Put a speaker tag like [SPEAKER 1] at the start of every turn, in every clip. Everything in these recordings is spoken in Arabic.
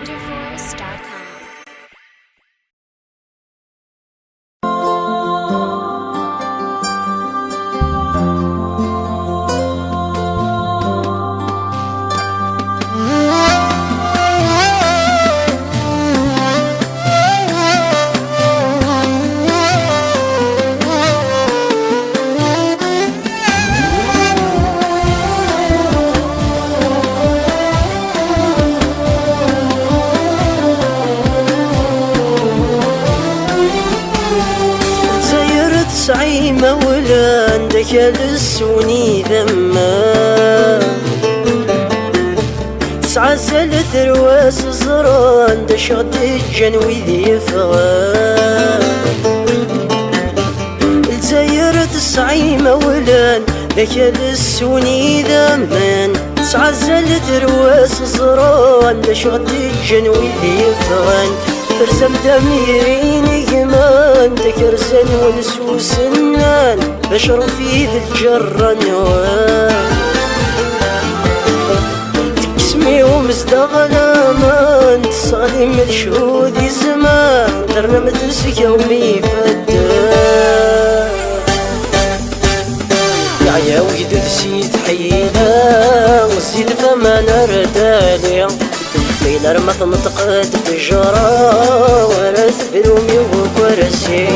[SPEAKER 1] wonderforce.com.
[SPEAKER 2] سعي مولا عندك للسوني ذما تسعزل ثرواس زران دشغد الجنوي ذي فغان الجزائر تسعي مولا ذاك للسوني ذمان تسعزل ثرواس زران دشغد الجنوي ذي فغان ترسم دميرين يمان تكرسن ونسوسنان بشر في ذي الجرة نوان تكسمي ومزدغلا مان تصالي من شهودي زمان ترنم تسك يومي فدان يا وجد سيد حيلا وزيد فما نردالي ليلة رمث نتقد بجرا ورا سفرومي وكرسي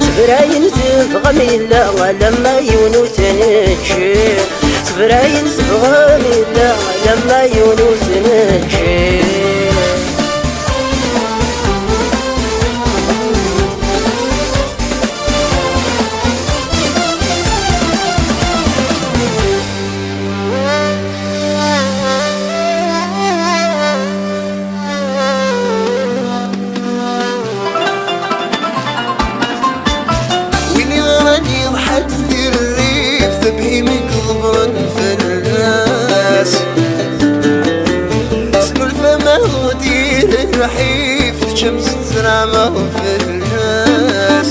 [SPEAKER 2] سفراين سفغمي لا ولما يونس نجي سفراين سفغمي لا ولما يونس نجي
[SPEAKER 3] رحيف شمس تزرع في الناس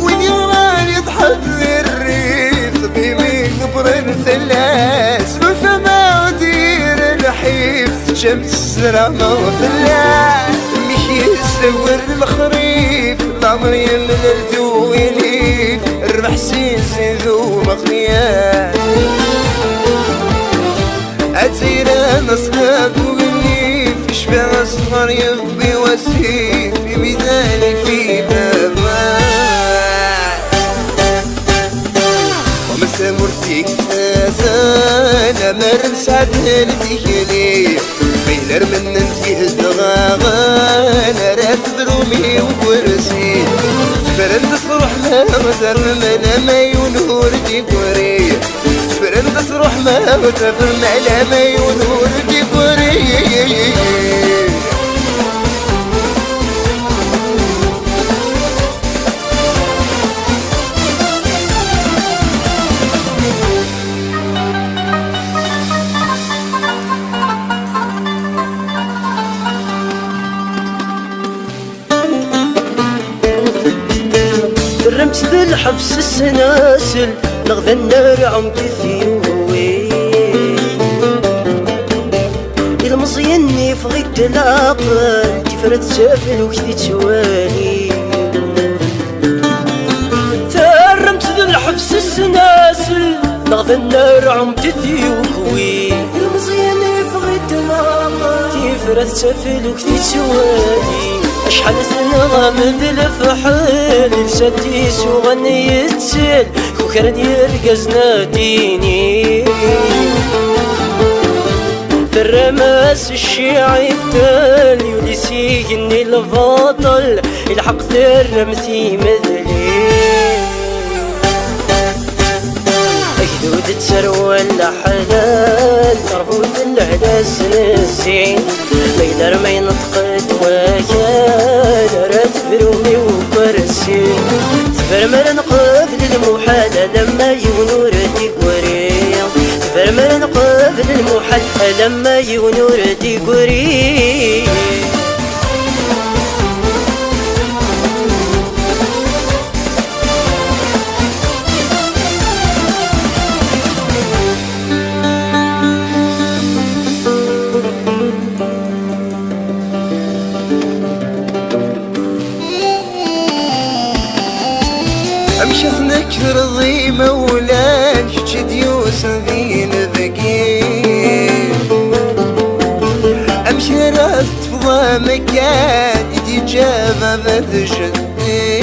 [SPEAKER 3] وين يران يضحك الريف بيمي قبر ثلاث بالفما ودير الرحيف شمس تزرع في الناس مشي يسور المخريف العمر يمن الذو يليف الرحسين ذو مغنيات عزيرة نصاب شبع أصغر يغبي وسيف في ميداني في بابا ومسا مرتيك فازانا مرن سعد هالتيكلي بيلر من انتي الدغاغانا رات درومي وكرسي سفرن تصروح ما مزر من ما ينور ديكوري سفرن تصروح ما مزر من ما ينور ديكوري
[SPEAKER 2] رمت ذي الحبس السناسل لغذا النار عم تثيوي المزيني فغيت العقل تفرد سافل وكذي توالي رمت ذي الحبس السناسل لغذا النار عم تثيوي المزيني فغيت العقل تفرد سافل وكذي توالي أشحال سنة من ذي الفحل لساتي سوغني يتسل كوكرن يرقز ناديني في الرماس الشيعي التالي وليسي إني البطل الحق ترمثي مثلي أجدود تسروى الحلال رفوت الهلاس نسين ليلة رمي نطقد وكان رات برومي وكرسي تفرمر نقفل المحال لما يونور ديكوري تفرمر نقفل المحال لما يونور ديكوري
[SPEAKER 3] تفضى مكان إجابة بذجني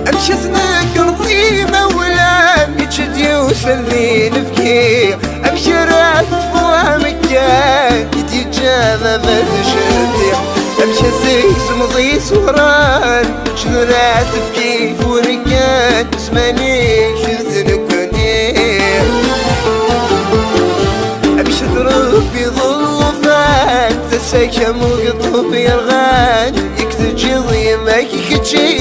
[SPEAKER 3] أمشتنا قرضي مولا يجدي وسلي نفكي أبشرت تفضى مكان إجابة بذجني أمشتي سمضي سهران شذرات تفكي فورقان اسماني شذنكني أبشت ربي ظلفات تسكم وقطب يرغان يكتجي ضيمك يكتجي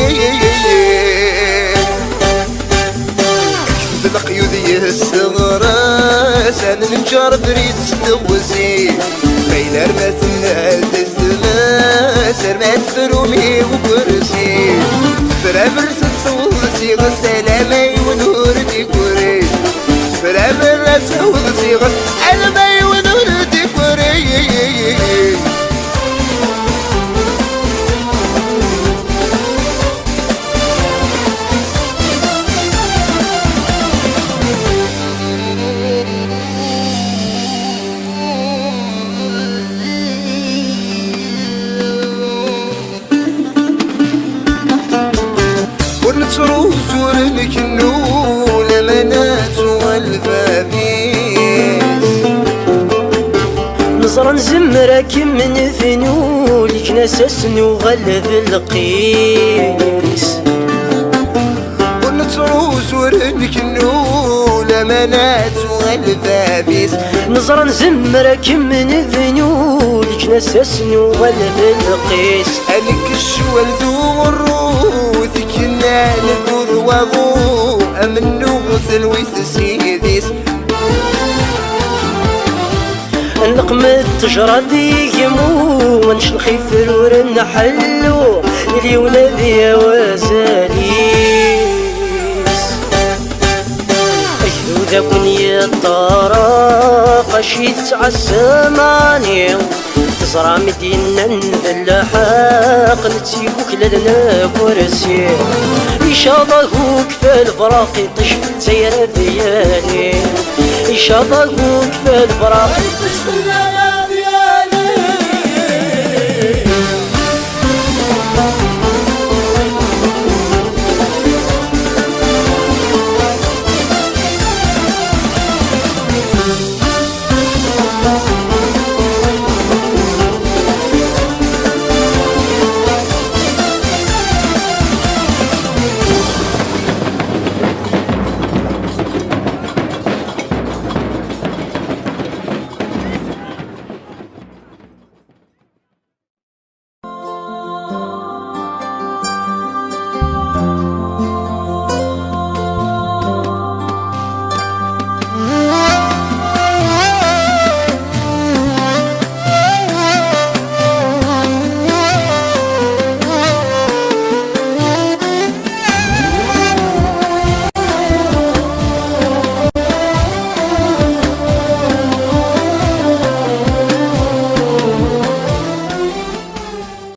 [SPEAKER 3] اكتب القيودي الصغرى سان نجار بريد ستوزي خيل ارمات من الدسما سرمات فرومي وكرسي فرامر تتصوصي غسلامي ونور ديكوري فرامر تتصوصي غسلامي ونور ديكوري ورنتروز ورنكنو لمنات والفافيس
[SPEAKER 2] نزرا نزمرك من ذنولك نسسنو غلب القيس
[SPEAKER 3] ورنتروز ورنكنو لمنات والفافيس
[SPEAKER 2] نزرا نزمرك من ذنولك نسسنو غلب القيس
[SPEAKER 3] أنك الشوال ذو الروث كنا نذوذ وضو أمنو ثلويث سيديس
[SPEAKER 2] نقم التجرى ذي يمو ونشلخي فرور نحلو اللي ولادي يا وزاليس أجلو ذا كوني الطرق شيت عالسماني تزرع مدينة نذل حق نتيبوك لنا كرسي يشاطهوك في الفراق تشفت سير ديالي يشاطهوك في الفراق